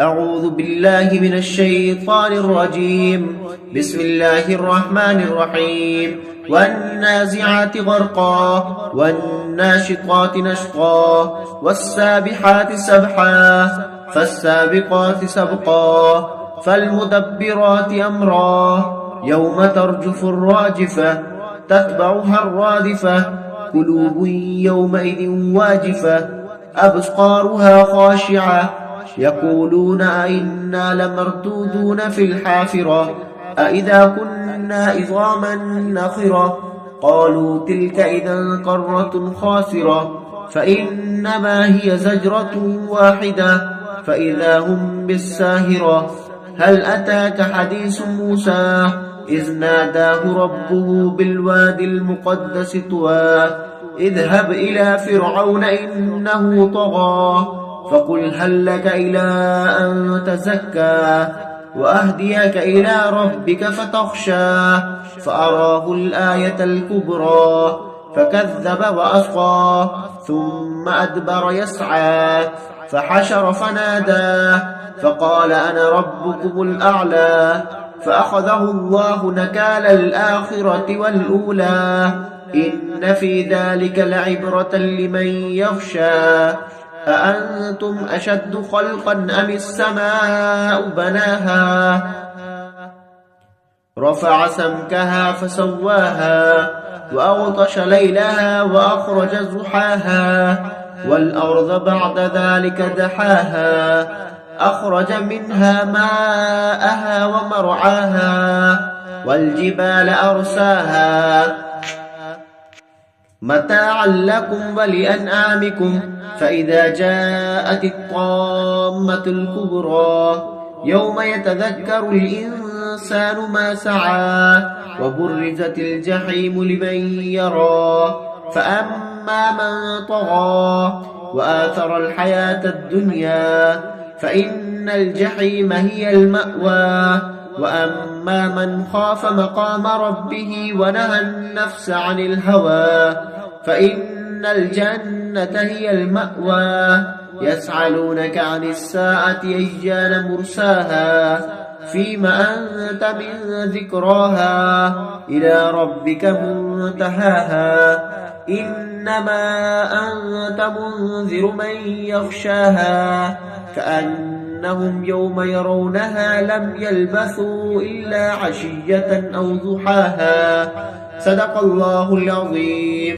أعوذ بالله من الشيطان الرجيم. بسم الله الرحمن الرحيم. والنازعات غرقا والناشطات نشطا والسابحات سبحا فالسابقات سبقا فالمدبرات أمرا يوم ترجف الراجفة تتبعها الرادفة قلوب يومئذ واجفة أبصارها خاشعة يقولون أئنا لمردودون في الحافرة أئذا كنا عظاما نخرة قالوا تلك إذا قرة خاسرة فإنما هي زجرة واحدة فإذا هم بالساهرة هل أتاك حديث موسى إذ ناداه ربه بالوادي المقدس طوى اذهب إلى فرعون إنه طغى فقل هل لك إلى أن تزكى وأهديك إلى ربك فتخشى فأراه الآية الكبرى فكذب وأصغى ثم أدبر يسعى فحشر فنادى فقال أنا ربكم الأعلى فأخذه الله نكال الآخرة والأولى إن في ذلك لعبرة لمن يخشى أأنتم أشد خلقا أم السماء بناها رفع سمكها فسواها وأغطش ليلها وأخرج زحاها والأرض بعد ذلك دحاها أخرج منها ماءها ومرعاها والجبال أرساها متاعا لكم ولأنعامكم فإذا جاءت الطامة الكبرى يوم يتذكر الإنسان ما سعى وبرزت الجحيم لمن يرى فأما من طغى وآثر الحياة الدنيا فإن الجحيم هي المأوى وأما من خاف مقام ربه ونهى النفس عن الهوى فإن الجنة هي المأوى يسألونك عن الساعة أيان مرساها فيما أنت من ذكراها إلى ربك منتهاها إنما أنت منذر من يخشاها كأنهم يوم يرونها لم يلبثوا إلا عشية أو ضحاها صدق الله العظيم.